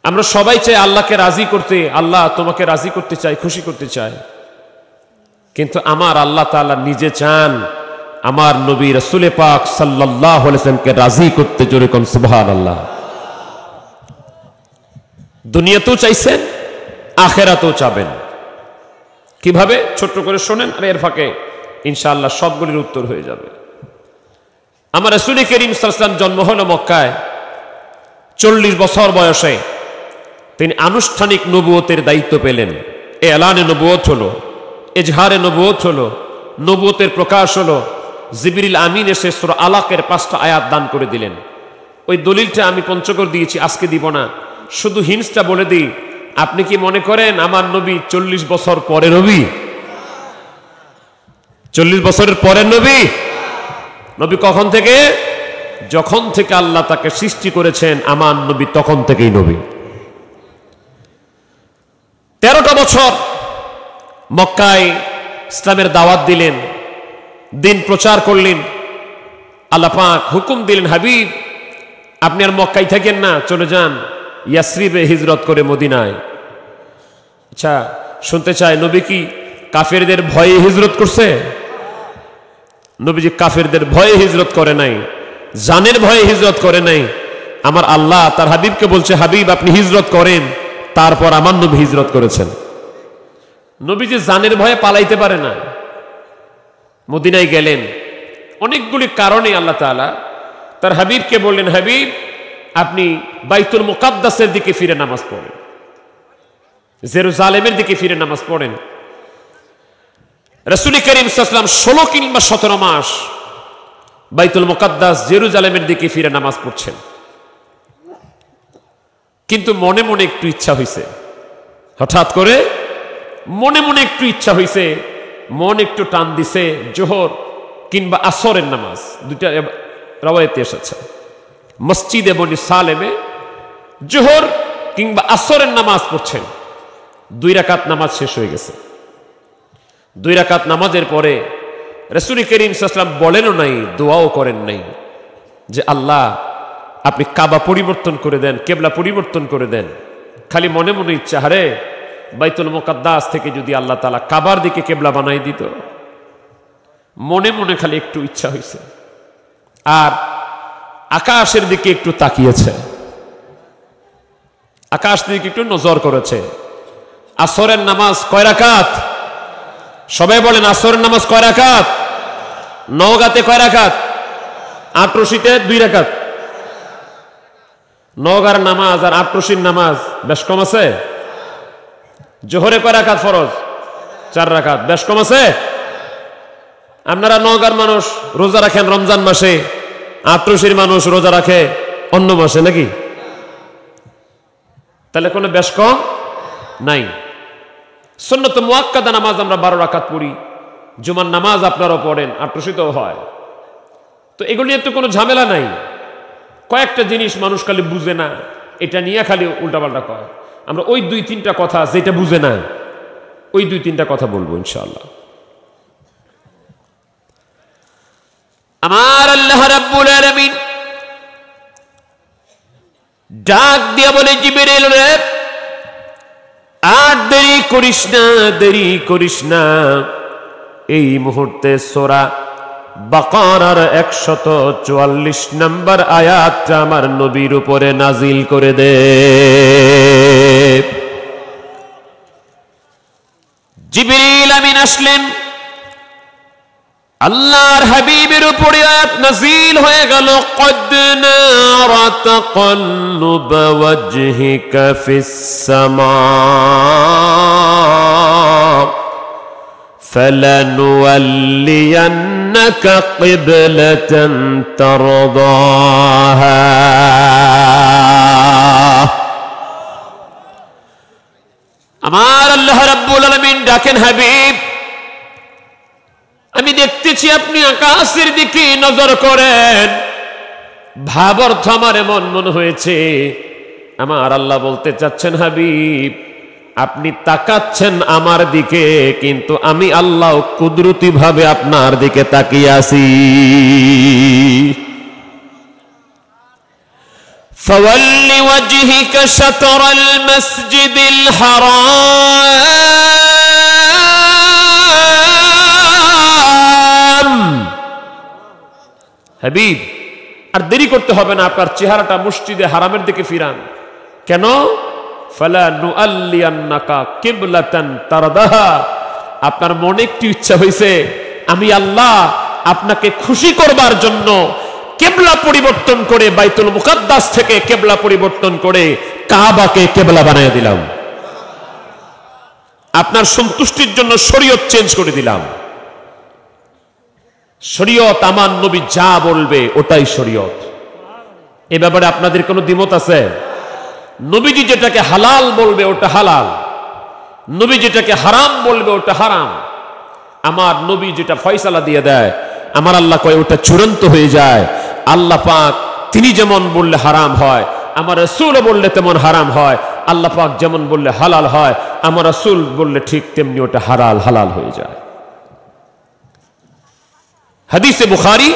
আমরা সবাই চাই আল্লাহকে রাজি করতে, আল্লাহ তোমাকে রাজি করতে চাই, খুশি করতে চাই, কিন্তু আমার আল্লাহ তাআলা নিজে চান আমার নবী রাসূল পাক সাল্লাল্লাহু আলাইহি ওয়াসাল্লামকে রাজি করতে। জোরে কোন সুবহানাল্লাহ। দুনিয়াতেও চাইছেন, আখিরাতেও চাবেন। কিভাবে? ছোট্ট করে শোনেন, আর এর ফাঁকে ইনশাআল্লাহ সবগুলির উত্তর হয়ে যাবে। আমার রাসূল করিম সাল্লাল্লাহু আলাইহি ওয়াসাল্লাম জন্ম হলো মক্কায়। 40 বছর বয়সে তিনি আনুষ্ঠানিক নবুয়তের দায়িত্ব পেলেন। এলানে নবুয়ত হলো, ইজহারে নবুয়ত হলো, নবুয়তের প্রকাশ হলো। জিবরিল আমিন এসে সূরা আলাকের 5টা আয়াত দান করে দিলেন। ওই দলিলটা আমি পঞ্চগড় দিয়েছি, আজকে দিব না, শুধু হিন্সটা বলে দিই। আপনি কি মনে করেন আমার নবী 40 বছর পরে নবী? 40 বছরের পরে নবী? নবী কখন থেকে? যখন থেকে আল্লাহ তাকে সৃষ্টি করেছেন আমার নবী তখন থেকেই নবী। 13টা বছর মক্কায় ইসলামের দাওয়াত দিলেন, দিন প্রচার করলেন। আল্লাহ পাক হুকুম দিলেন, হাবিব আপনি আর মক্কায় থাকেন না, চলে যান ইয়াসরিবে হিজরত করে মদিনায়। আচ্ছা, শুনতে চাই নবী কি কাফেরদের ভয়ে হিজরত করছে? নবীজি কাফেরদের ভয়ে হিজরত করে নাই, জানের ভয়ে হিজরত করে নাই। আমার আল্লাহ তার হাবিবকে বলছে, হাবিব আপনি হিজরত করেন, তারপর আমার নবী হিজরত করেছেন। নবীজি জানের ভয়ে পালাইতে পারে না, মদিনায় গেলেন। অনেকগুলি কারণে আল্লাহ তাআলা তার হাবিবকে বললেন, হাবিব আপনি বাইতুল মুকাদ্দাসের দিকে ফিরে নামাজ পড়েন, জেরুজালেমের দিকে ফিরে নামাজ পড়েন। রাসূল করিম সাল্লাল্লাহু আলাইহি ওয়াসাল্লাম 16 কিংবা 17 মাস বাইতুল মুকাদ্দাস জেরুজালেমের দিকে ফিরে নামাজ পড়ছেন। কিন্তু মনে মনে একটু ইচ্ছা হইছে, হঠাৎ করে মনে মনে একটু ইচ্ছা হইছে, মন একটু টান দিছে জোহর কিংবা আসরের নামাজ। দুইটা রাওয়ায়াতে এসেছে, মসজিদে বনি সালেমে জোহর কিংবা আসরের নামাজ পড়ছেন। 2 রাকাত নামাজ শেষ হয়ে গেছে। 2 রাকাত নামাজের পরে রাসূল করিম সাল্লাল্লাহু আলাইহি ওয়াসাল্লাম বলেনও নাই, দোয়াও করেন নাই যে আল্লাহ আপনি কাবা পরিবর্তন করে দেন, কিবলা পরিবর্তন করে দেন। খালি মনে মনে ইচ্ছা, হারে বাইতুল মুকাদ্দাস থেকে যদি আল্লাহ তাআলা কাবার দিকে কিবলা বানাই দিত। মনে মনে খালি একটু ইচ্ছা হইছে। আর আকাশের দিকে একটু তাকিয়েছে, আকাশ দিকে একটু নজর করেছে। আসরের নামাজ কয় রাকাত? সবাই বলেন আসরের নামাজ কয় রাকাত? নওগাঁতে কয় রাকাত? আটরশিতে 2 রাকাত। নওগাঁর নামাজ আর আটরশির নামাজ বেশ কম আছে? জোহরে কয় রাকাত ফরজ? 4 রাকাত, বেশ কম আছে? আপনারা নওগাঁর মানুষ রোজা রাখেন রমজান মাসে, আটরশির মানুষ রোজা রাখে অন্য মাসে নাকি? তাহলে কোনো বেশ কম নাই। সুন্নত মুআক্কাদা নামাজ আমরা 12 রাকাত পড়ি, জুমার নামাজ আপনারাও পড়েন, আটরশিতেও হয়। তো এগুলি নিয়ে তো কোনো ঝামেলা নাই। কয়েকটা জিনিস মানুষ খালি বুঝে না, এটা নিয়ে খালি উল্টাপাল্টা কয়। আমরা ওই 2-3টা কথা যেটা বুঝে না, ওই 2-3টা কথা বলবো ইনশাআল্লাহ। আমার আল্লাহ রাব্বুল আলামিন ডাক দিয়ে বলে, জিবরিল রে আর দেরি করিস না, দেরি করিস না, এই মুহূর্তে সূরা বাকারার 144 নম্বর আয়াতটা আমার নবীর উপরে নাজিল করে দে। জিবরিল আমিন আসলেন, আল্লাহর হাবিবের উপরে আয়াত নাজিল হয়ে গেল। কদ নারা তাকাল্লুব ওয়াজহিকা ফিস সামা ফালানুওয়াল্লিয়ান্নাকা কিবলাতান তারদাহা। আমার আল্লাহ রাব্বুল আলামিন ডাকেন, হাবিব আমি দেখতেছি আপনি আকাশের দিকে নজর করেন। ভাব অর্থ আমার এমন মনে হয়েছে আমার আল্লাহ বলতে চাচ্ছেন, হাবিব আপনি তাকাচ্ছেন আমার দিকে, কিন্তু আমি আল্লাহ কুদরতি ভাবে আপনার দিকে তাকিয়ে আছি। فول وجهك شطر المسجد الحرام হাবিব আর দেরি করতে হবে না, আপনার চেহারাটা মসজিদে হারামের দিকে ফিরান। কেন? ফালা নুআল্লিয়ান্নাকা কিবলাতান তারদাহা, আপনার মনে একটু ইচ্ছা হয়েছে আমি আল্লাহ আপনাকে খুশি করবার জন্য কিবলা পরিবর্তন করে বাইতুল মুকাদ্দাস থেকে কিবলা পরিবর্তন করে কাবাকে কিবলা বানিয়ে দিলাম, আপনার সন্তুষ্টির জন্য শরীয়ত চেঞ্জ করে দিলাম। শরীয়ত আমার নবী যা বলবে ওটাই শরীয়ত। এ ব্যাপারে আপনাদের কোনো দ্বিমত আছে? নবীজি যেটাকে হালাল বলবে ওটা হালাল, নবী যেটাকে হারাম বলবে ওটা হারাম। আমার নবী যেটা ফয়সালা দিয়ে দেয় আমার আল্লাহ কয় ওটা চূড়ান্ত হয়ে যায়। আল্লাহ পাক তিনি যেমন বললে হারাম হয়, আমার রাসূল বললে তেমন হারাম হয়। আল্লাহ পাক যেমন বললে হালাল হয়, আমার রাসূল বললে ঠিক তেমনি ওটা হালাল হয়ে যায়। হাদিসে বুখারী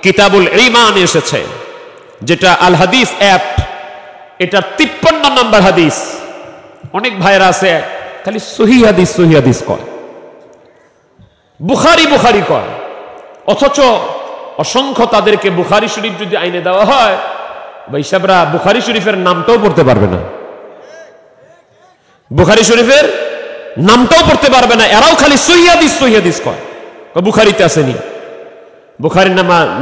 কিতাবুল ঈমান এসেছে, যেটা আল হাদিস অ্যাপ, এটা 53 নম্বর হাদিস। অনেক ভাইরা আছে খালি সহিহ হাদিস কয়, বুখারী কয়, অথচ অসংখ্য তাদেরকে বুখারী শরীফ যদি আইনে দেওয়া হয় ভাই সাহেবরা বুখারী শরীফের নামটাও পড়তে পারবে না, বুখারী শরীফের নামটাও পড়তে পারবে না। এরাও খালি সহিহ হাদিস কয়, বুখারীতে আসেনি। বুখারীর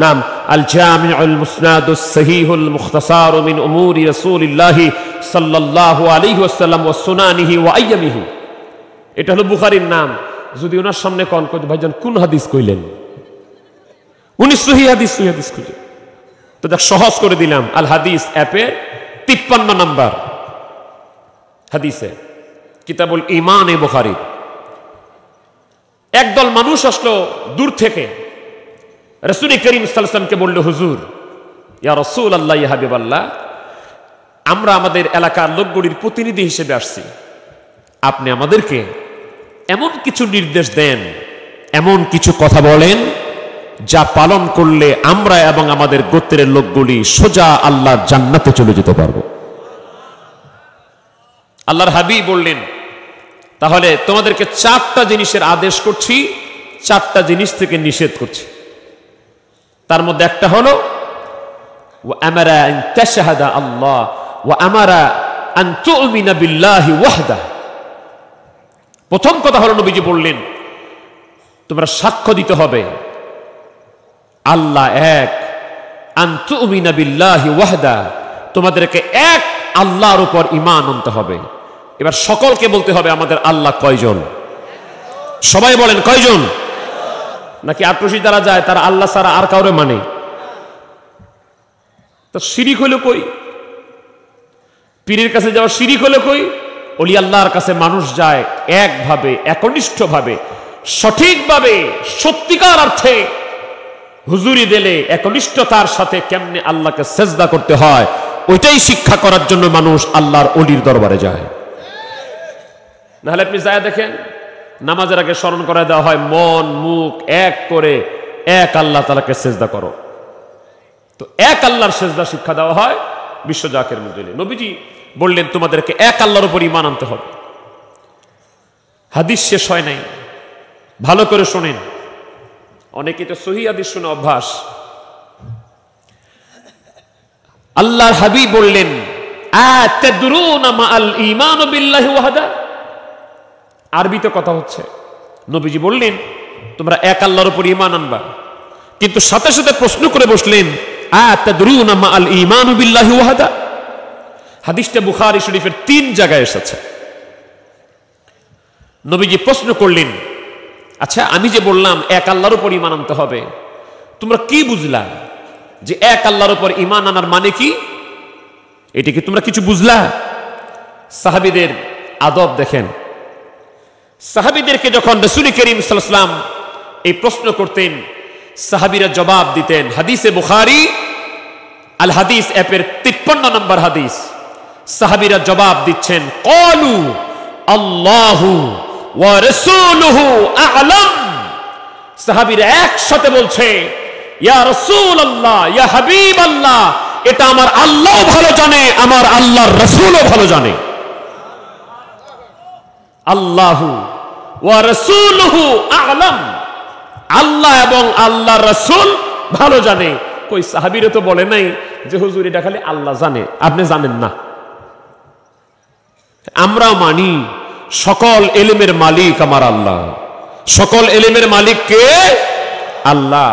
নাম আল জামিউল মুসনাদুস সহিহুল মুখতাসার মিন উমুরি রাসূলিল্লাহ সাল্লাল্লাহু আলাইহি ওয়াসাল্লাম ওয়া সুনানিহি ওয়া আইয়ামিহি, এটা হলো বুখারীর নাম। যদি ওনার সামনে কোন ভাইজান কোন হাদিস কইলেন, উনি সহিহ হাদিস কইলেন, তো দেখ সহজ করে দিলাম। আল হাদিস অ্যাপের 53 নম্বর হাদিসে কিতাবুল ঈমান এ বুখারী। একদল মানুষ আসলো দূর থেকে, রাসূল করিম সাল্লাল্লাহু আলাইহি ওয়াসাল্লামকে বলল, হুজুর, ইয়া রাসূলুল্লাহ, ইয়া হাবিবাল্লাহ, আমরা আমাদের এলাকার লোকগুলির প্রতিনিধি হিসেবে আসছি, আপনি আমাদেরকে এমন কিছু নির্দেশ দেন, এমন কিছু কথা বলেন যা পালন করলে আমরা এবং আমাদের গোত্রের লোকগুলি সোজা আল্লাহর জান্নাতে চলে যেতে পারবো। আল্লাহর হাবিব বললেন, তাহলে তোমাদেরকে 4টা জিনিসের আদেশ করছি, 4টা জিনিস থেকে নিষেধ করছি। তার মধ্যে একটা হলো ওয়া আমারা আন তাশহাদা আল্লাহ ওয়া আমারা আন তু'মিনা বিল্লাহি ওয়াহদা। প্রথম কথা হলো নবীজি বললেন তোমরা সাক্ষ্য দিতে হবে আল্লাহ এক, আন তু'মিনা বিল্লাহি ওয়াহদা, তোমাদেরকে এক আল্লাহর উপর ঈমান আনতে হবে। এবার সকলকে বলতে হবে আমাদের আল্লাহ কয়জন? সবাই বলেন কয়জন? নাকি আটরশি যারা যায় তারা আল্লাহ ছাড়া আর কাউরে মানে? তো শিরিক হলো কই? পীরের কাছে যাওয়া শিরিক হলো কই? ওলি আল্লাহর কাছে মানুষ যায় একভাবে, একনিষ্ঠভাবে, সঠিকভাবে, সত্যিকার অর্থে হুজুরি দিলে একনিষ্ঠতার সাথে কেমনে আল্লাহকে সেজদা করতে হয় ওইটাই শিক্ষা করার জন্য মানুষ আল্লাহর ওলির দরবারে যায়। নাহলে আপনি যায় দেখেন নামাজের আগে স্মরণ করায় দেওয়া হয় মন মুখ এক করে এক আল্লাহ তাআলাকে সেজদা করো, তো এক আল্লাহর সেজদা শিক্ষা দেওয়া হয় বিশ্বজাকের মধ্যে। নবীজি বললেন তোমাদেরকে এক আল্লাহর উপর ঈমান আনতে হবে। হাদিস শেষ হয় নাই, ভালো করে শোনেন। অনেকে তো সহিহ হাদিস শুনে অভ্যাস। আল্লাহর হাবিব বললেন আতাদরুনা মাআল ঈমান বিল্লাহি ওয়াহদা। আরবিতে কথা হচ্ছে। নবীজি বললেন তোমরা এক আল্লাহর উপর ঈমান আনবা, কিন্তু সাথে সাথে প্রশ্ন করে বসলেন আতাদরুনা মাআল ঈমান বিল্লাহি ওয়াহদা। হাদিসটা বুখারী শরীফের 3 জায়গায় এসেছে। নবীজি প্রশ্ন করলেন আচ্ছা আমি যে বললাম এক আল্লাহর উপর ঈমান আনতে হবে, তোমরা কি বুঝলা যে এক আল্লাহর উপর ঈমান আনার মানে কি? এটা কি তোমরা কিছু বুঝলা? সাহাবীদের আদব দেখেন। সাহাবীদেরকে যখন রাসূল করিম সাল্লাল্লাহু আলাইহি ওয়াসাল্লাম এই প্রশ্ন করতেন সাহাবীরা জবাব দিতেন। হাদিসে বুখারী আল হাদিস অ্যাপের 53 নম্বর হাদিস, সাহাবীরা জবাব দিচ্ছেন ক্বালু আল্লাহু ওয়া রাসূলুহু আ'লাম। সাহাবীরা একসাথে বলছে ইয়া রাসূলুল্লাহ, ইয়া হাবিবাল্লাহ, এটা আমার আল্লাহ ভালো জানে, আমার আল্লাহর রাসূলও ভালো জানে। আল্লাহু ওয়া রাসূলুহু আ'লাম, আল্লাহ এবং আল্লাহর রাসূল ভালো জানে। কই সাহাবীরা তো বলে নাই যে হুজুর এটা খালি আল্লাহ জানে, আপনি জানেন না। আমরা মানি সকল ইলমের মালিক আমার আল্লাহ, সকল ইলমের মালিক কে? আল্লাহ।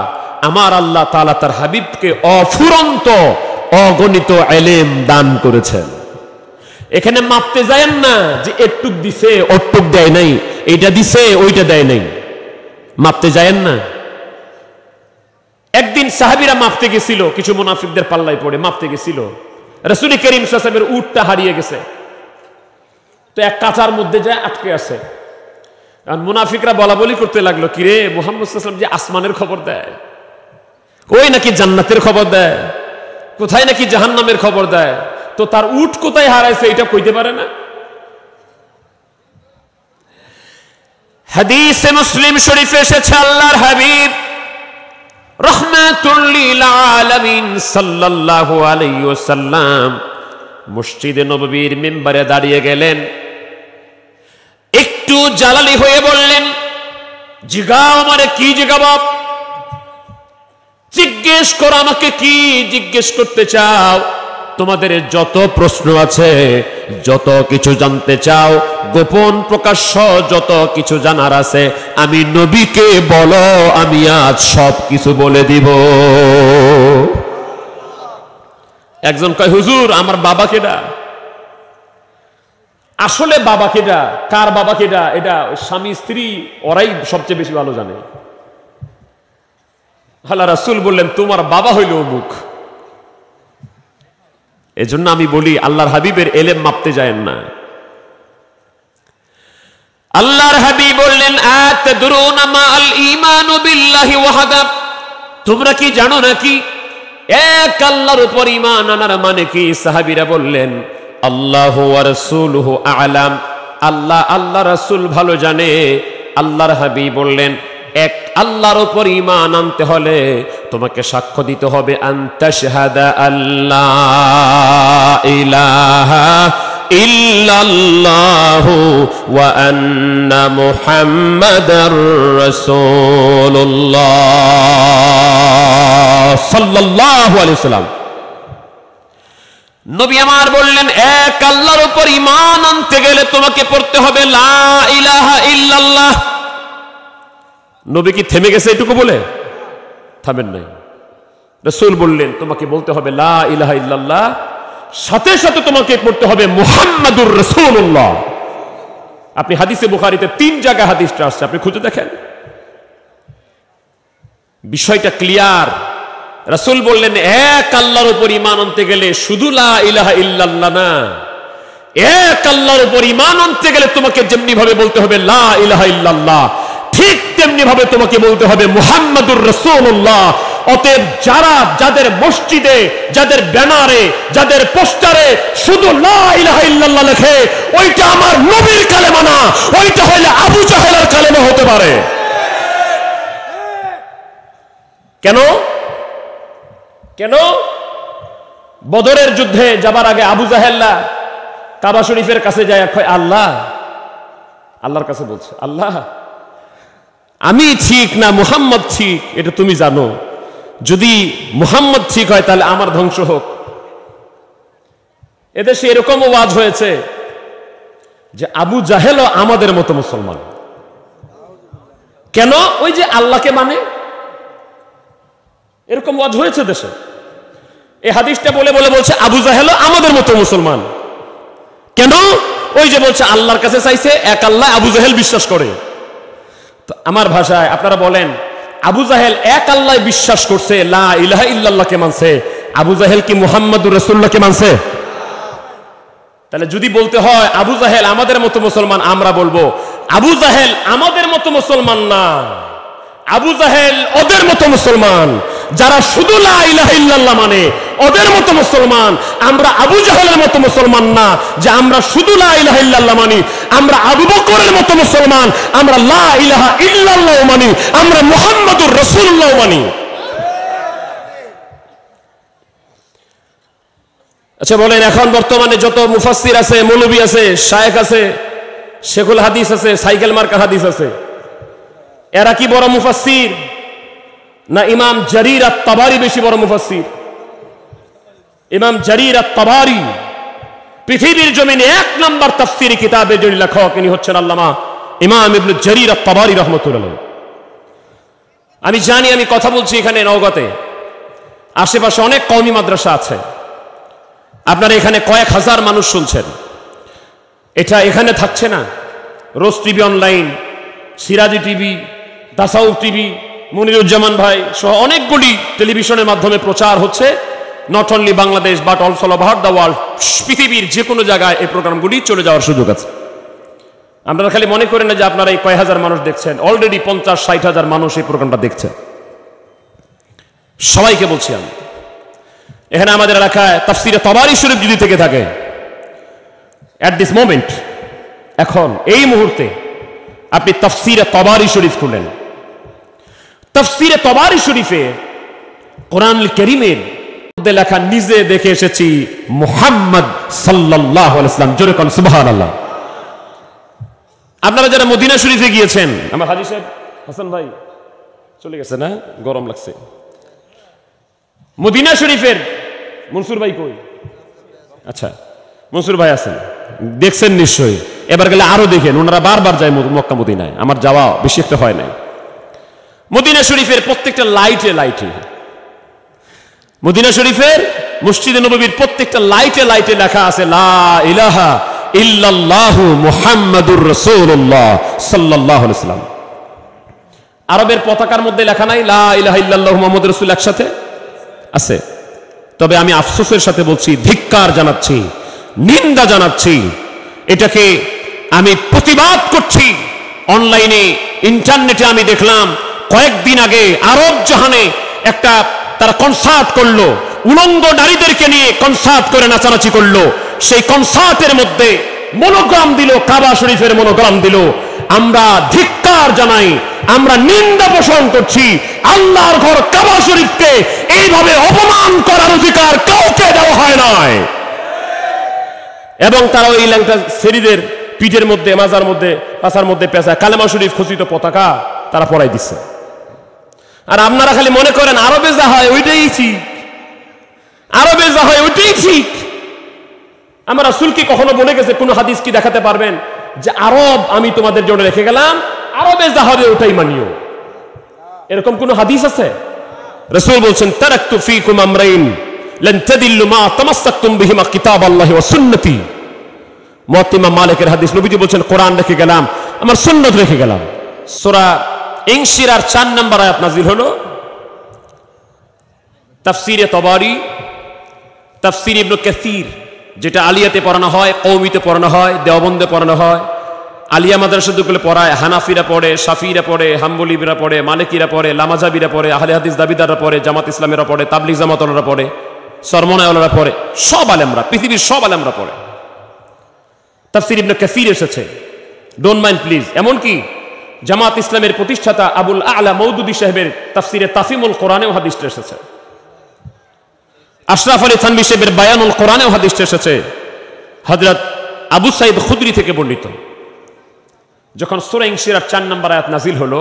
আমার আল্লাহ তাআলা তার হাবিবকে অফুরন্ত অগণিত ইলম দান করেছেন। এখানে মাপতে যায়েন না যে একটুক দিছে অটুক দেয় নাই, এইটা দিছে ওইটা দেয় নাই, মাপতে যায়েন না। একদিন সাহাবীরা মাপতে গেছিল, কিছু মুনাফিকদের পাল্লায় পড়ে মাপতে গেছিল। রাসূল করিম সাল্লাল্লাহু আলাইহি ওয়াসাল্লামের উটটা হারিয়ে গেছে, তো এক কাঁচার মধ্যে যায় আটকে আছে। আর মুনাফিকরা বলা বলি করতে লাগলো, কিরে মুহাম্মদ সাল্লাল্লাহু আলাইহি ওয়াসাল্লাম যে আসমানের খবর দেয়, ওই নাকি জান্নাতের খবর দেয়, কোথায় নাকি জাহান্নামের খবর দেয়, তো তার উট কোথায় হারাইছে এটা কইতে পারে না? হাদিসে মুসলিম শরীফে এসেছে আল্লাহর হাবিব রাহমাতুল লিল আলামিন সাল্লাল্লাহু আলাইহি ওয়াসাল্লাম মসজিদে নববীর মিম্বারে দাঁড়িয়ে গেলেন, একটু জালালি হয়ে বললেন, জিগাও আমারে, কি জিগাবো? জিজ্ঞেস করো আমাকে, কি জিজ্ঞেস করতে চাও? তোমাদের যত প্রশ্ন আছে, যত কিছু জানতে চাও, গোপন প্রকাশ্য যত কিছু জানার আছে, আমি নবীকে বলো, আমি আজ সব কিছু বলে দিব। একজন কয়, হুজুর আমার বাবা কেডা? আসলে বাবা কেডা, কার বাবা কেডা, এটা স্বামী স্ত্রী ওরাই সবচেয়ে বেশি ভালো জানে। আল্লাহ রাসূল বললেন, তোমার বাবা হইল অমুক। এজন্য আমি বলি আল্লাহর হাবিবের ইলম মাপতে যায়েন না। আল্লাহর হাবিব বললেন, আতাদরুনা মাল ঈমানু বিল্লাহি ওয়াহদা, তোমরা কি জানো নাকি এক আল্লাহর উপর ঈমান আনার মানে কি? সাহাবীরা বললেন, আল্লাহু ওয়া রাসূলুহু আ'লাম, আল্লাহ আল্লাহ রাসূল ভালো জানে। আল্লাহর হাবিব বললেন, এক আল্লাহর উপর ঈমান আনতে হলে তোমাকে সাক্ষ্য দিতে হবে আনতাশহাদা আল্লাহ ইলাহা ইল্লাল্লাহু ওয়া আন্না মুহাম্মাদার রাসূলুল্লাহ সাল্লাল্লাহু আলাইহি ওয়াসাল্লাম। নবী আমার বললেন, এক আল্লাহর উপর ঈমান আনতে গেলে তোমাকে পড়তে হবে লা ইলাহা ইল্লাল্লাহ। নবী কি থেমে গেছে এটুকু বলে? থামেন নাই। রাসূল বললেন, তোমাকে বলতে হবে লা ইলাহা ইল্লাল্লাহ, সাথে সাথে তোমাকে পড়তে হবে মুহাম্মাদুর রাসূলুল্লাহ। আপনি হাদিসে বুখারীতে 3 জায়গায় হাদিসটা আসছে, আপনি খুঁজে দেখেন, বিষয়টা ক্লিয়ার। রাসূল বললেন, এক আল্লাহর উপর ঈমান আনতে গেলে শুধু লা ইলাহা ইল্লাল্লাহ না, এক আল্লাহর উপর ঈমান আনতে গেলে তোমাকে যেমনি ভাবে বলতে হবে লা ইলাহা ইল্লাল্লাহ, ঠিক তেমনি ভাবে তোমাকে বলতে হবে মুহাম্মাদুর রাসূলুল্লাহ। অতএব যারা যাদের মসজিদে, যাদের ব্যানারে, যাদের পোস্টারে শুধু লা ইলাহা ইল্লাল্লাহ লেখে, ওইটা আমার নবীর কালেমা না, ওইটা হইলে আবু জাহেলের কালেমা হতে পারে। কেন? কেন? বদরের যুদ্ধে যাবার আগে আবু জাহেল্লা কাবা শরীফের কাছে যায়, আল্লাহ, আল্লাহর কাছে বলছে, আল্লাহ আমি ঠিক না মুহাম্মদ ঠিক, এটা তুমি জানো, যদি মুহাম্মদ ঠিক হয় তাহলে আমার ধ্বংস হোক। এদেশে এরকম ওয়াজ হয়েছে যে আবু জাহেলও আমাদের মতো মুসলমান। কেন? ওই যে আল্লাহকে মানে, এরকম ওয়াজ হয়েছে দেশে। এই হাদিসটা বলে বলে বলছে আবু জাহেলও আমাদের মতো মুসলমান। কেন? ওই যে বলছে আল্লাহর কাছে চাইছে, এক আল্লাহ, আবু জাহেল বিশ্বাস করে। তো আমার ভাষায় আপনারা বলেন, আবু জাহেল এক আল্লাহ বিশ্বাস করছে, লা ইলাহা ইল্লাল্লাহকে মানছে, আবু জাহেল কি মুহাম্মাদুর রাসূলুল্লাহকে মানছে? তাহলে যদি বলতে হয় আবু জাহেল আমাদের মতো মুসলমান, আমরা বলবো আবু জাহেল আমাদের মতো মুসলমান না, আবু জাহেল ওদের মতো মুসলমান। যারা শুধু লা ইলাহা ইল্লাল্লাহ মানে ওদের মতো মুসলমান। আমরা আবু জাহেলের মতো মুসলমান না যে আমরা শুধু লা ইলাহা ইল্লাল্লাহ মানি, আমরা আবু বকরের মতো মুসলমান, আমরা লা ইলাহা ইল্লাল্লাহ মানি, আমরা মুহাম্মাদুর রাসূলুল্লাহ মানি। আচ্ছা বলেন, এখন বর্তমানে যত মুফাসসির আছে, মৌলভী আছে, শায়েখ আছে, শেখুল হাদিস আছে, সাইকেল মার্কা হাদিস আছে, এরা কি বড় মুফাসসির না ইমাম জারির আত-তাবারি বেশি বড় মুফাসসির? ইমাম জারির আত-তাবারি পৃথিবীর জমিনে 1 নম্বর তাফসীরি কিতাবের যিনি লেখক, ইনি হচ্ছেন আল্লামা ইমাম ইবনে জারির আত-তাবারি রাহমাতুল্লাহ। আমি জানি আমি কথা বলছি এখানে নওগাঁতে, আশেপাশে অনেক কওমি মাদ্রাসা আছে, আপনারা এখানে কয়েক হাজার মানুষ শুনছেন। এটা এখানে থাকছে না, রোজ টিভি অনলাইন, সিরাজি টিভি, তাসাউফ টিভি, মনিরুজ্জামান ভাই সহ অনেকগুলি টেলিভিশনের মাধ্যমে প্রচার হচ্ছে, not only Bangladesh but also all over the world. পৃথিবীর যে কোনো জায়গায় এই প্রোগ্রামগুলি চলে যাওয়ার সুযোগ আছে। আপনারা খালি মনে করেন না যে আপনারা এই কয়েক হাজার মানুষ দেখছেন, অলরেডি 50-60 হাজার মানুষ এই প্রোগ্রামটা দেখছে। সবাইকে বলছি আমি, এখানে আমাদের এলাকায় তাফসীরে তাবারি শরীফ যদি থেকে থাকে, অ্যাট দিস মোমেন্ট, এখন এই মুহূর্তে আপনি তাফসীরে তাবারি শরীফ খুলেন। তাফসীরে তাবারি শরীফে কোরআনুল কারীমের মধ্যে লেখা, নিজে দেখে এসেছি, মুহাম্মদ সাল্লাল্লাহু আলাইহি ওয়াসাল্লাম। জোরে কোন সুবহানাল্লাহ। আপনারা যারা মদিনা শরীফে গিয়েছেন, আমার হাজী সাহেব হাসান ভাই চলে গেছে না, গরম লাগছে। মদিনা শরীফের মনসুর ভাই কই? আচ্ছা, মনসুর ভাই আছেন, দেখছেন নিশ্চয়ই। এবার গেলে আরো দেখেন, ওনারা বারবার যায় মক্কা মদিনায়, আমার যাওয়া বেশি একটা হয় নাই। মদিনা শরীফের প্রত্যেকটা লাইটে লাইটে, মদিনা শরীফের মসজিদে নববীর প্রত্যেকটা লাইটে লাইটে লেখা আছে লা ইলাহা ইল্লাল্লাহু মুহাম্মাদুর রাসূলুল্লাহ সাল্লাল্লাহু আলাইহি ওয়াসাল্লাম। আরবের পতাকার মধ্যে লেখা নাই লা ইলাহা ইল্লাল্লাহু মুহাম্মাদুর রাসূল? একসাথে আছে। তবে আমি আফসোসের সাথে বলছি, ধিক্কার জানাচ্ছি, নিন্দা জানাচ্ছি, এটাকে আমি প্রতিবাদ করছি। অনলাইনে ইন্টারনেটে আমি দেখলাম কয়েকদিন আগে আরব জাহানে একটা তারা কনসার্ট করলো, উলঙ্গ নারীদেরকে নিয়ে কনসার্ট করে নাচানাচি করলো। সেই কনসার্টের মধ্যে মনোগ্রাম দিল, কাবা শরীফের মনোগ্রাম দিল। আমরা ধিক্কার জানাই, আমরা নিন্দা পোষণ করছি। আল্লাহর ঘর কাবা শরীফকে এইভাবে অপমান করার অধিকার কাউকে দেওয়া হয় নাই। এবং তারা ওই ল্যাংটা সেরিদের পিঠের মধ্যে, মাজার মধ্যে, পাছার মধ্যে পেঁচা কালেমা শরীফ খচিত পতাকা তারা পরাই দিচ্ছে। আর আপনারা খালি মনে করেন আরবে যা হয় ওইটাই ঠিক, আরবে যা হয় ওইটাই ঠিক। আমার রাসূল কি কখনো বলে গেছে, কোন হাদিস কি দেখাতে পারবেন যে আরব আমি তোমাদের জন্য রেখে গেলাম, আরবে যা হবে ওটাই মানিও? এরকম কোন হাদিস আছে? রাসূল বলছেন তারাকতু ফীকুম আমরাইন লান তাদিল্লু মা তামাসসাকতুম বিহিমা কিতাবাল্লাহি ওয়া সুন্নতি। মুয়াত্তা ইমাম মালিকের হাদিস, নবীজি বলছেন কোরআন রেখে গেলাম, আমার সুন্নাত রেখে গেলাম। সূরা ইনশিরার 4 নম্বর আয়াত নাযিল হলো। তাফসীরে তাবারি, তাফসীর ইবনে কাসীর, যেটা আলিয়াতে পড়ানো হয়, কওমিতে পড়ানো হয়, দেওবন্দে পড়ানো হয়, আলিয়া মাদ্রাসাগুলো পড়ায়, হানাফিরা পড়ে, শাফিরা পড়ে, হাম্বলিরা পড়ে, মালিকিরা পড়ে, লামাজাবিরা পড়ে, আহলে হাদিস দাবিদাররা পড়ে, জামাত ইসলামেরা পড়ে, তাবলিগ জামাতওয়ালারা পড়ে, সরমনাওয়ালারা পড়ে, সব আলেমরা, পৃথিবীর সব আলেমরা পড়ে। তাফসীর ইবনে কাসীর এসেছে, ডোন্ট মাইন্ড প্লিজ। এমনকি জামাত ইসলামের প্রতিষ্ঠাতা আবুল আলা মওদুদী সাহেবের তাফসীরে তাফিমুল কোরআনেও হাদিসটা এসেছে। আশরাফ আলী থানভী সাহেবের বায়ানুল কোরআনেও হাদিসটা এসেছে, হযরত আবু সাঈদ খুদরি থেকে বর্ণিত। যখন সূরা ইনশিরার 4 নম্বর আয়াত নাযিল হলো,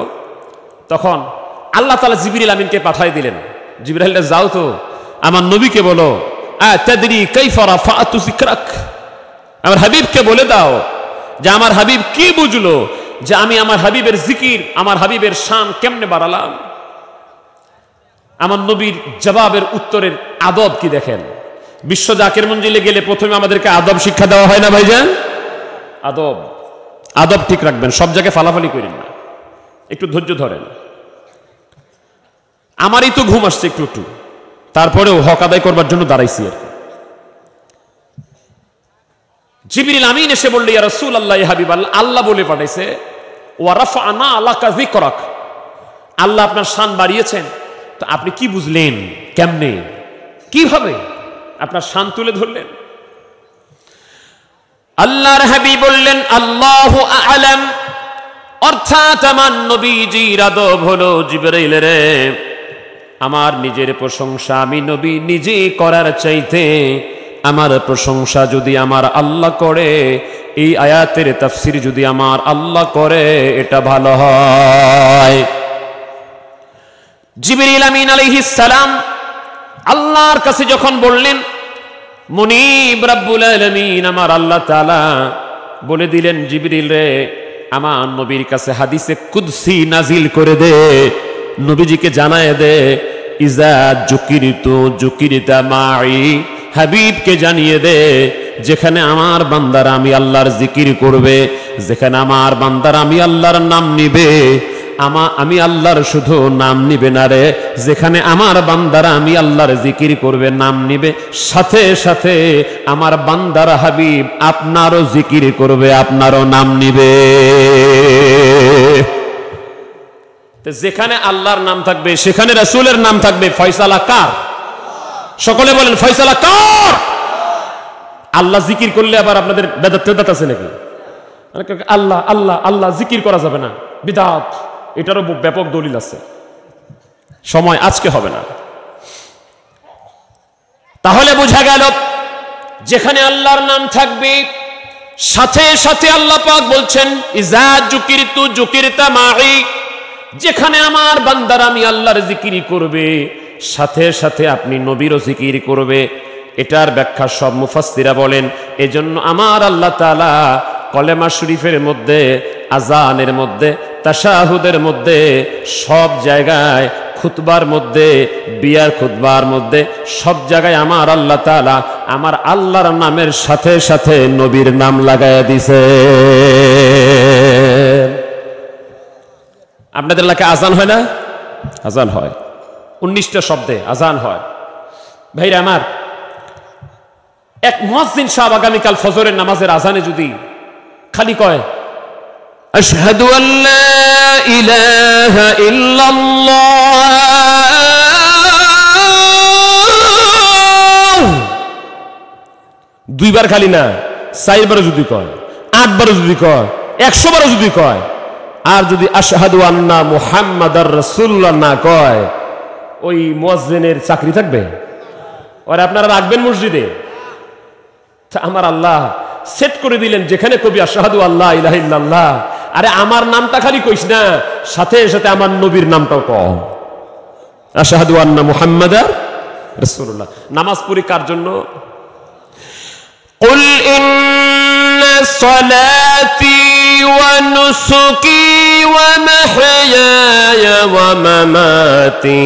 তখন আল্লাহ তাআলা জিবরিল আমিনকে পাঠিয়ে দিলেন, জিবরাইল যাও তো আমার নবীকে বলো, আতাদরি কাইফা রাফা'তু যিকরাক, আমার হাবিবকে বলে দাও যে আমার হাবিব কি বুঝলো যে আমি আমার হাবিবের জিকির, আমার হাবিবের শান কেমনে বাড়ালাম। আমার নবীর জবাবের উত্তরের আদব কি দেখেন। বিশ্ব জাকির মঞ্জিলে গেলে প্রথমে আমাদেরকে আদব শিক্ষা দেওয়া হয় না ভাইজান? আদব, আদব ঠিক রাখবেন, সব জায়গায় ফালাফালি করেন না, একটু ধৈর্য ধরেন। আমারই তো ঘুম আসছে একটু একটু, তারপরেও হক আদায় করবার জন্য দাঁড়াইছি আর। জিবরিল আমিন এসে বলল, ইয়া রাসূলুল্লাহ, ইয়া হাবিবাল্লাহ, আল্লাহ বলে পাঠাইছে ওয়া রাফা'না আলাকা যিকরাক, আল্লাহ আপনার শান বাড়িয়েছেন। তো আপনি কি বুঝলেন, কেমনে, কিভাবে আপনার শান তুলে ধরলেন? আল্লাহর হাবিব বললেন আল্লাহু আ'লাম, অর্থাৎ আমার নবীজির আদব হলো, জিবরাইল রে, আমার নিজের প্রশংসা আমি নবী নিজে করার চাইতে আমার প্রশংসা যদি আমার আল্লাহ করে, এই আয়াতের তাফসীর যদি আমার আল্লাহ করে, এটা ভালো হয়। জিবরিল আমিন আলাইহিস সালাম আল্লাহর কাছে যখন বললেন, মুনিব রাব্বুল আলামিন আমার আল্লাহ তাআলা বলে দিলেন, জিবরিল রে, আমার নবীর কাছে হাদিসে কুদসি নাজিল করে দে, নবীজিকে জানায় দে, ইজা যুকিরিতু যুকিরিতা মাই, হাবিবকে জানিয়ে দে, যেখানে আমার বান্দারা আমি আল্লাহর জিকির করবে, যেখানে আমার বান্দারা আমি আল্লাহর নাম নিবে, আমি আল্লাহর শুধু নাম নিবে না রে, যেখানে আমার বান্দারা আমি আল্লাহর জিকির করবে, নাম নিবে, সাথে সাথে আমার বান্দারা হাবিব আপনারও জিকির করবে, আপনারও নাম নিবে। যেখানে আল্লাহর নাম থাকবে সেখানে রাসূলের নাম থাকবে, ফয়সালা কার? সকলে বলেন ফয়সালা কার? আল্লাহ জিকির করলে আবার আপনাদের বেদাত আছে নাকি? আল্লাহ আল্লাহ আল্লাহ জিকির করা যাবে না, বিদআত, এটারও ব্যাপক দলিল আছে, সময় আজকে হবে না। তাহলে বোঝা গেল যেখানে আল্লাহর নাম থাকবে সাথে সাথে আল্লাহ পাক বলছেন, ইজা যুকিরতু যুকিরতা মাই, যেখানে আমার বান্দারা আমি আল্লাহর জিকির করবে, সাথে সাথে আপনি নবীরও জিকির করবে। এটার ব্যাখ্যা সব মুফাসসিরা বলেন, এজন্য আমার আল্লাহ তাআলা কলেমা শরীফের মধ্যে, আজানের মধ্যে, তাশাহুদের মধ্যে, সব জায়গায়, খুতবার মধ্যে, বিয়ার খুতবার মধ্যে, সব জায়গায় আমার আল্লাহ তাআলা আমার আল্লাহর নামের সাথে সাথে নবীর নাম লাগায়া দিছে। আপনাদের এলাকায় আজান হয় না? আজান হয়, 19টা শব্দে আজান হয়। ভাইরা আমার, এক মুয়াজ্জিন সাহেব আগামীকাল ফজরের নামাজের আজানে যদি খালি কয়, আশহাদু আল্লা ইলাহা ইল্লাল্লাহ, দুইবার খালি না, 4 বার যদি কয়, 8 বার যদি কয়, 100 বার যদি কয়, আর যদি আশহাদু আন্না মুহাম্মাদার রাসূলুল্লাহ না কয়, ওই মুয়াজ্জিনের চাকরি থাকবে? আর আপনারা রাখবেন মসজিদে? আমার আল্লাহ সেট করে দিলেন, যেখানে কবি আশহাদু আল্লা ইলাহা ইল্লাল্লাহ, আরে আমার নামটা খালি কইস না, সাথে সাথে আমার নবীর নামটাও কও, আশহাদু আন্না মুহাম্মাদার রাসূলুল্লাহ। নামাজ পড়ি কার জন্য? কুল ইন্না সালাতি ওয়া নুসুকি ওয়া মাহইয়ায়া ওয়া মামাতি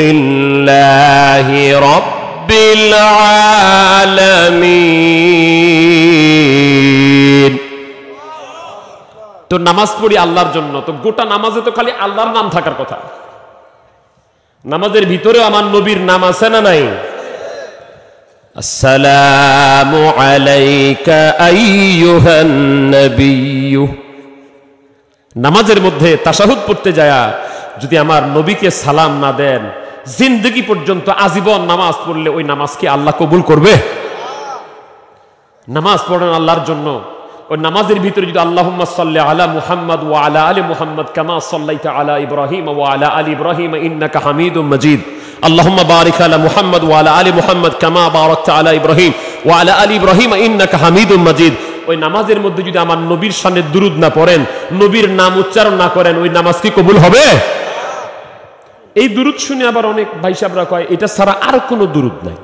লিল্লাহি রাব্বিল আলামিন। তো নামাজ পড়ি আল্লাহর জন্য, তো গোটা নামাজে তো খালি আল্লাহর নাম থাকার কথা। নামাজের ভিতরেও আমার নবীর নাম আছে না নাই? আসসালামু আলাইকা আইয়ুহান নবিয়্যু। নামাজের মধ্যে তাশাহুদ পড়তে যায় যদি আমার নবীকে সালাম না দেন, জিন্দেগি পর্যন্ত আজীবন নামাজ পড়লে ওই নামাজ কি আল্লাহ কবুল করবে? নামাজ পড়েন আল্লাহর জন্য, ওই নামাজের ভিতরে যদি আল্লাহুম্মা সাল্লি আলা মুহাম্মদ ওয়া আলা আলি মুহাম্মদ কামা সাল্লাইতা আলা ইব্রাহিম ওয়া আলা আলি ইব্রাহিম ইন্নাকা হামিদুম মাজিদ, আল্লাহুম্মা বারিক আলা মুহাম্মদ ওয়া আলা আলি মুহাম্মদ কামা বারাকতা আলা ইব্রাহিম ওয়া আলা আলি ইব্রাহিম ইন্নাকা হামিদুম মাজিদ। ওই নামাজের মধ্যে যদি আমার নবীর শানে দুরূদ না পড়েন, নবীর নাম উচ্চারণ না করেন, ওই নামাজ কি কবুল হবে? এই দুরূদ শুনে আবার অনেক ভাই সাহেবরা কয়, এটা ছাড়া আর কোনো দুরূদ নাই,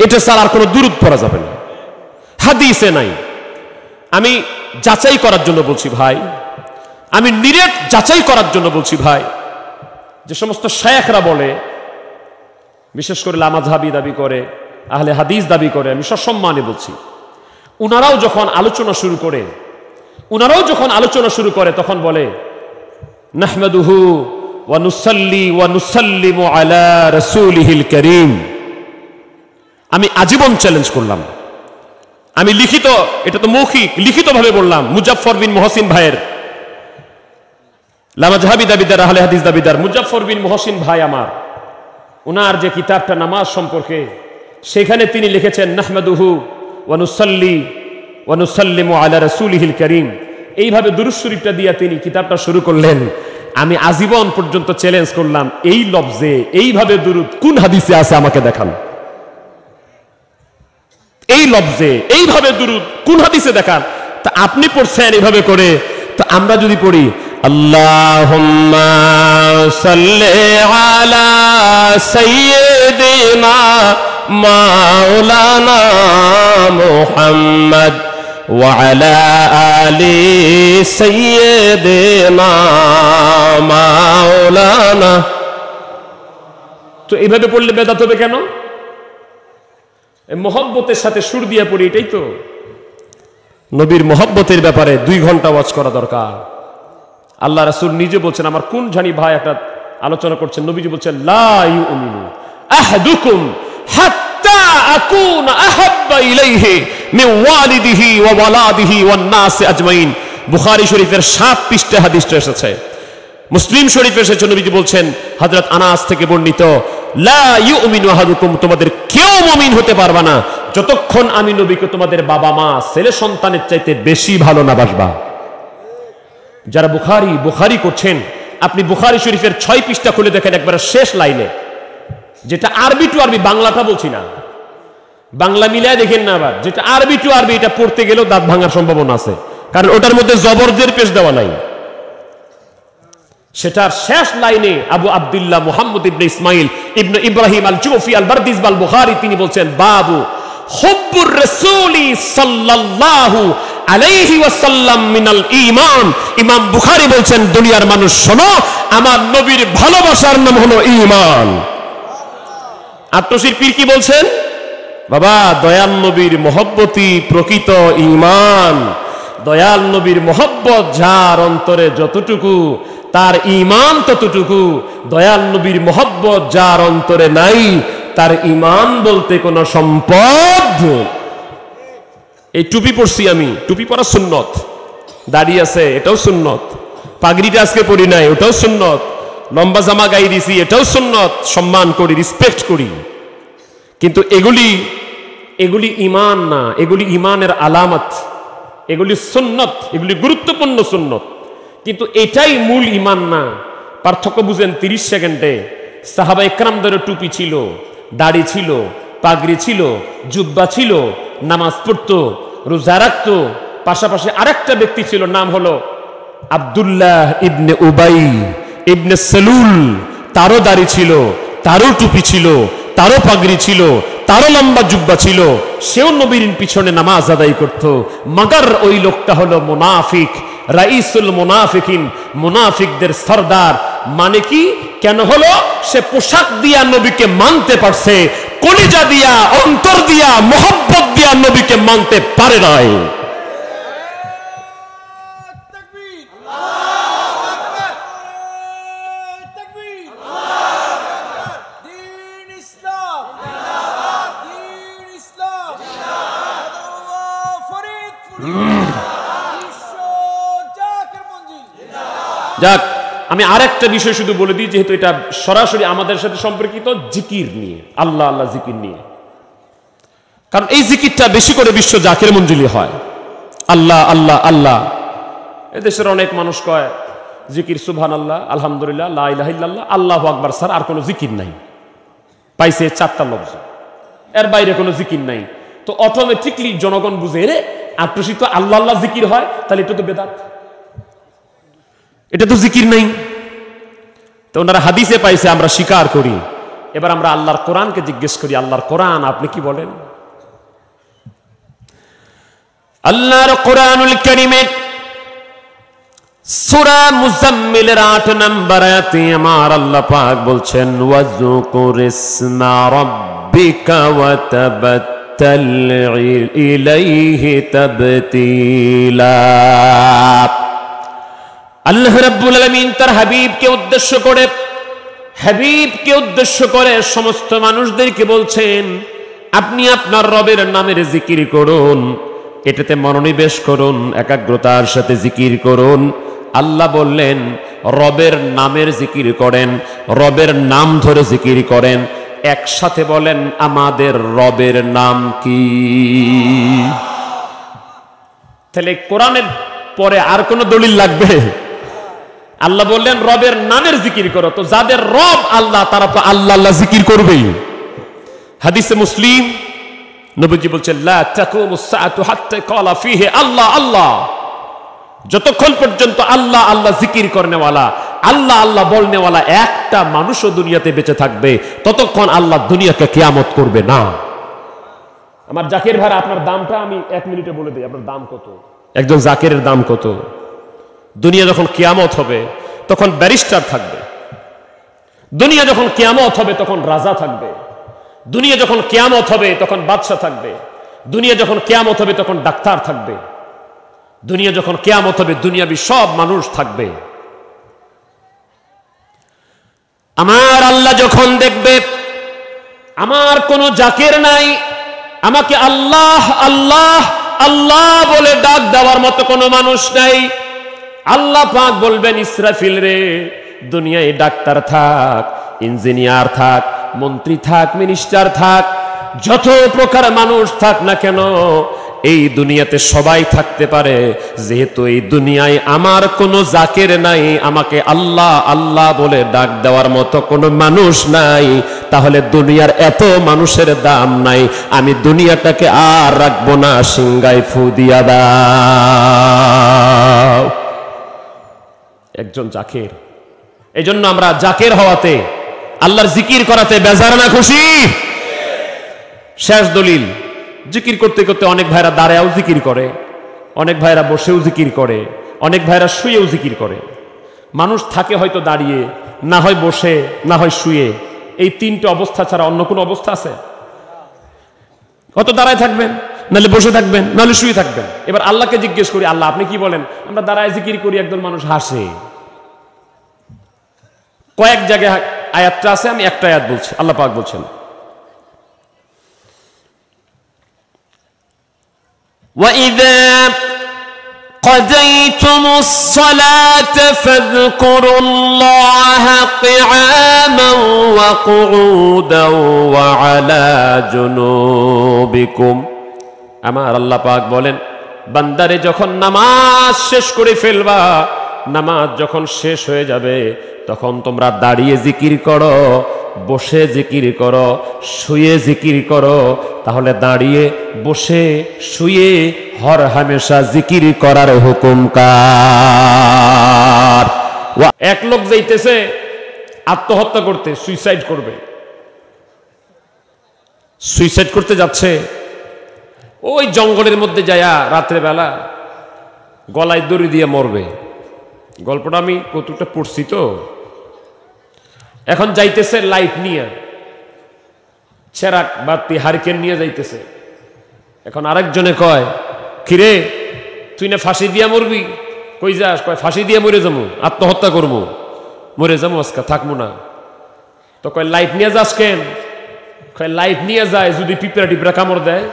এটা ছাড়া আর কোনো দুরূদ পড়া যাবে না, হাদিসে নাই। আমি যাচাই করার জন্য বলছি ভাই, আমি নিরেট যাচাই করার জন্য বলছি ভাই, যে সমস্ত শায়েখরা বলে, বিশেষ করে লামাযহাবী দাবি করে, আহলে হাদিস দাবি করে, আমি সসম্মানে বলছি, উনারাও যখন আলোচনা শুরু করে তখন বলে নাহমাদুহু ওয়া নুসাল্লি ওয়া নুসাল্লিমু আলা রাসূলিহিল কারীম। আমি আজীবন চ্যালেঞ্জ করলাম, আমি লিখিত, এটা তো মৌখিক, লিখিতভাবে বললাম, মুজাফফর বিন মুহসিন ভাইয়ের, লামাযহাবী দাবিদার, আহলে হাদিস দাবিদার মুজাফফর বিন মুহসিন ভাই আমার, উনার যে কিতাবটা নামাজ সম্পর্কে, সেখানে তিনি লিখেছেন নাহমাদুহু ওয়া নুসাল্লি ওয়া নুসাল্লিমু আলা রাসূলিহিল কারীম। এইভাবে দুরূদ শরীফটা দিয়ে তিনি কিতাবটা শুরু করলেন। আমি আজীবন পর্যন্ত চ্যালেঞ্জ করলাম, এই লফজে এইভাবে দুরূদ কোন হাদিসে আছে আমাকে দেখান। এই লফজে এইভাবে দুরূদ কোন হাদিসে দেখান? তা আপনি পড়ছেন এইভাবে করে, তো আমরা যদি পড়ি আল্লাহুম্মা সাল্লি আলা সাইয়্যিদিনা মাওলানা মুহাম্মদ ওয়া আলা আলি সাইয়্যিদিনা মাওলানা। তো এইভাবে পড়লে বেদাত হবে কেন? মহব্বতের সাথে সুর দিয়ে পড়ি, এটাই তো। নবীর মহব্বতের ব্যাপারে 2 ঘন্টা ওয়াজ করা দরকার। আল্লাহ রাসূল নিজে বলছেন, আমার কোন জানি ভাই একটা আলোচনা করছেন, নবীজি বলছেন লা ইউমিনু আহাদুকুম হাত্তা আকুনা আহাব্বা ইলাইহি মিন ওয়ালিদিহি ওয়া ওয়ালাদিহি ওয়ান নাস আজমাইন। বুখারী শরীফের 7 পৃষ্ঠা হাদিসটা এসেছে, মুসলিম শরীফে এসেছে। নবীজি বলছেন, হযরত আনাস থেকে বর্ণিত, লা ইউমিনু আহাদুকুম, তোমাদের কেউ মুমিন হতে পারবা না যতক্ষণ আমি নবীকে তোমাদের বাবা মা ছেলে সন্তানের চাইতে বেশি ভালো না বাসবা। যারা বুখারী করছেন, আপনি বুখারী শরীফের 6 পৃষ্ঠা খুলে দেখেন, একবার শেষ লাইনে, যেটা আরবি টু আরবি, বাংলাটা বলছি না, বাংলা মিলায় দেখেন না, আবার যেটা আরবি টু আরবি, এটা পড়তে গেলেও দাঁত ভাঙার সম্ভাবনা আছে, কারণ ওটার মধ্যে জবরদের পেশ দেওয়া নাই। সেটার শেষ লাইনে আবু আব্দুল্লাহ মুহাম্মদ ইবনে ইসমাইল ইবনে ইব্রাহিম আল জুফি আল বারদিস বাল বুখারী তিনি বলছেন, বাবু হুব্বুর রাসূলি সাল্লাল্লাহু আলাইহি ওয়াসাল্লাম মিনাল ঈমান। ইমাম বুখারী বলছেন, দুনিয়ার মানুষ শোনো, আমার নবীর ভালোবাসার নাম হলো ঈমান। আত্মশির পীর কি বলছেন? বাবা, দয়াল নবীর মহব্বতই প্রকৃত ঈমান। দয়াল নবীর মহব্বত যার অন্তরে যতটুকু, তার ঈমান ততটুকু। দয়াল নবীর মহব্বত যার অন্তরে নাই, তার ঈমান বলতে কোনো সম্পদ। এই টুপি পরছি আমি, টুপি পরা সুন্নত, দাড়ি আছে এটাও সুন্নত, পাগড়িটা আজকে পরি নাই ওটাও সুন্নত, লম্বা জামা গায়ে দিছি এটাও সুন্নত, সম্মান করি, রেসপেক্ট করি। কিন্তু এগুলি ঈমান না, এগুলি ঈমানের আলামত, এগুলি সুন্নত, এগুলি গুরুত্বপূর্ণ সুন্নত, কিন্তু এটাই মূল ঈমান না। পার্থক্য বুঝেন 30 সেকেন্ডে। সাহাবা ইকরামদের টুপি ছিল, দাড়ি ছিল, পাগড়ি ছিল, জুব্বা ছিল, নামাজ পড়তো, রোজা রাখতো। পাশাপাশি আরেকটা ব্যক্তি ছিল, নাম হলো আব্দুল্লাহ ইবনে উবাই ইবনে সেলুল। তারও দাড়ি ছিল, তারও টুপি ছিল, তারও পাগড়ি ছিল, তারও লম্বা জুব্বা ছিল, সেও নবীর পিছনে নামাজ আদায় করত। মাগার ওই লোকটা হলো মুনাফিক, রাইসুল মুনাফিকিন, মুনাফিকদের সরদার। মানে কি, কেন হলো? সে পোশাক দিয়া নবীকে মানতে পারছে, কলিজা দিয়া, অন্তর দিয়া, মোহব্বত দিয়া নবীকে মানতে পারে নাই। যাক, আমি আরেকটা বিষয় শুধু বলে দিই, যেহেতু এটা সরাসরি আমাদের সাথে সম্পর্কিত, জিকির নিয়ে, আল্লাহ আল্লাহ জিকির নিয়ে। কারণ এই জিকিরটা বেশি করে বিশ্ব জাকির মঞ্জুলি হয়, আল্লাহ আল্লাহ আল্লাহ। এদেশের অনেক মানুষ কয় জিকির সুবহানাল্লাহ, আলহামদুলিল্লাহ, লা ইলাহা ইল্লাল্লাহ, আল্লাহু আকবার ছাড়া আর কোনো জিকির নাই। পাইছে 4টা লফজ, এর বাইরে কোনো জিকির নাই। তো অটোমেটিকলি জনগণ বুঝে, রে আত্মসিত তো আল্লাহ আল্লাহ জিকির হয়, তাহলে এটা তো বেদাত, এটা তো জিকির নাই। তো ওনারা হাদিসে পাইছে, আমরা স্বীকার করি। এবার আমরা আল্লাহর কোরআনকে জিজ্ঞেস করি, আল্লাহর কোরআন আপনি কি বলেন? আল্লাহর কোরআনুল কারীমের সূরা মুজাম্মিলের 8 নম্বর আয়াতে আমার আল্লাহ পাক বলছেন, ওয়াযকুর ইসমা রাব্বিকা ওয়া তাবাত্তাল ইলাইহি তাবতীলা। আল্লাহ রাব্বুল আলামিন তার হাবিবকে উদ্দেশ্য করে সমস্ত মানুষদেরকে বলছেন, আপনি আপনার রবের নামের জিকির করুন, এটাতে মনোনিবেশ করুন, একাগ্রতার সাথে জিকির করুন। আল্লাহ বললেন, রবের নামের জিকির করেন, রবের নাম ধরে জিকির করেন। একসাথে বলেন, আমাদের রবের নাম কি? তাহলে কোরআনের পরে আর কোন দলিল লাগবে? আল্লাহ বললেন রবের নামের জিকির করো। তো যাদের রব আল্লাহ, তারা তো আল্লাহ আল্লাহ জিকির করবেই। হাদিসে মুসলিম নবীজি বলছেন লা তাকুমুস সাআতু হাত্তা ক্বালা ফীহি আল্লাহ আল্লাহ, যতক্ষণ পর্যন্ত আল্লাহ আল্লাহ জিকির করনেওয়ালা, আল্লাহ আল্লাহ বলনেওয়ালা একটা মানুষও দুনিয়াতে বেঁচে থাকবে, ততক্ষণ আল্লাহ দুনিয়াকে কিয়ামত করবে না। আমার জাকির ভাই, আপনার দামটা আমি 1 মিনিটে বলে দিই। আপনার দাম কত? একজন জাকিরের দাম কত? দুনিয়া যখন কিয়ামত হবে তখন ব্যারিস্টার থাকবে, দুনিয়া যখন কিয়ামত হবে তখন রাজা থাকবে, দুনিয়া যখন কিয়ামত হবে তখন বাদশা থাকবে, দুনিয়া যখন কিয়ামত হবে তখন ডাক্তার থাকবে, দুনিয়া যখন কিয়ামত হবে দুনিয়াবি সব মানুষ থাকবে। আমার আল্লাহ যখন দেখবে আমার কোনো জাকির নাই, আমাকে আল্লাহ আল্লাহ আল্লাহ বলে ডাক দেওয়ার মতো কোনো মানুষ নাই, আল্লাহ পাক বলবেন ইসরাফিল রে, দুনিয়ায় ডাক্তার থাক, ইঞ্জিনিয়ার থাক, মন্ত্রী থাক, মিনিস্টার থাক, যত প্রকার মানুষ থাক না কেন, এই দুনিয়াতে সবাই থাকতে পারে, যেহেতু এই দুনিয়ায় আমার কোনো জাকির নাই, আমাকে আল্লাহ আল্লাহ বলে ডাক দেওয়ার মতো কোনো মানুষ নাই, তাহলে দুনিয়ার এত মানুষের দাম নাই, আমি দুনিয়াটাকে আর রাখবো না, সিংগায় ফু দিয়া দাও। একজন জাকির। এই জন্য আমরা জাকির হওয়াতে, আল্লাহর জিকির করাতে বেজার না খুশি? শেষ দলিল, জিকির করতে করতে অনেক ভাইরা দাঁড়ায়ও জিকির করে, অনেক ভাইরা বসেও জিকির করে, অনেক ভাইরা শুয়েও জিকির করে। মানুষ থাকে হয়তো দাঁড়িয়ে, না হয় বসে, না হয় শুয়ে, এই 3টে অবস্থা ছাড়া অন্য কোনো অবস্থা আছে? কত দাঁড়ায় থাকবেন, নাহলে বসে থাকবেন, নাহলে শুয়ে থাকবেন। এবার আল্লাহকে জিজ্ঞেস করি, আল্লাহ আপনি কি বলেন? আমরা দাঁড়ায় জিকির করি, একজন মানুষ হাসে। কয়েক জায়গায় আয়াতটা আছে, আমি একটা আয়াত বলছি। আল্লাহ পাক বলছেন وَإِذَا قَضَيْتُمُ الصَّلَاةَ فَاذْكُرُوا اللَّهَ قِيَامًا وَقُعُودًا وَعَلَى جُنُوبِكُمْ। আমার আল্লাহ পাক বলেন, বান্দারে যখন নামাজ শেষ করে ফেলবা, নামাজ যখন শেষ হয়ে যাবে, তখন তোমরা দাঁড়িয়ে জিকির করো, বসে জিকির করো, শুয়ে জিকির করো। তাহলে দাঁড়িয়ে, বসে, শুয়ে হর হামেশা জিকির করার হুকুম কার? এক লোক যাইতেছে আত্মহত্যা করতে, সুইসাইড করবে, সুইসাইড করতে যাচ্ছে, ওই জঙ্গলের মধ্যে যায়া রাত্রে বেলা গলায় দড়ি দিয়ে মরবে। গল্পটা আমি কতটা পড়ছি তো। এখন যাইতেছে লাইট নিয়ে, চেরাক বাতি হারিকেন নিয়ে যাইতেছে। এখন আরেকজনে কয়, কিরে তুই না ফাঁসি দিয়া মরবি? কই যাস? কয় ফাঁসি দিয়ে মরে যাবো, আত্মহত্যা করবো, মরে যাবো আজকে, থাকবো না। তো কয় লাইট নিয়ে যাস কেন? কয় লাইট নিয়ে যায় যদি পিঁপড়া টিপড়া কামড় দেয়,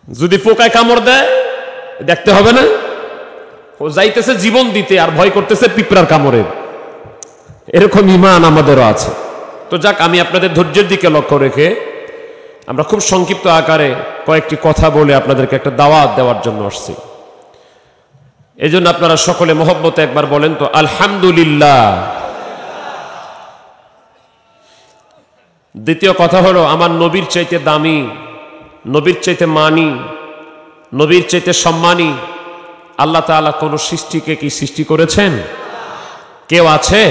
যদি পোকায় কামড় দেয় দেখতে হবে না? ও যাইতেছে জীবন দিতে আর ভয় করতেছে পিঁপড়ার কামড়ের। এরকম ঈমান আমাদেরও আছে। তো যাক, আমি আপনাদের ধৈর্যের দিকে লক্ষ্য রেখে আমরা খুব সংক্ষিপ্ত আকারে কয়েকটি কথা বলে আপনাদেরকে একটা দাওয়াত দেওয়ার জন্য আসছি। এই জন্য আপনারা সকলে মহব্বতে একবার বলেন তো আলহামদুলিল্লাহ। দ্বিতীয় কথা হলো, আমার নবীর চাইতে দামি, নবীর চাইতে মানি, নবীর চাইতে সম্মানী আল্লাহ তাআলা কোন সৃষ্টিকে কি সৃষ্টি করেছেন? কেউ আছে?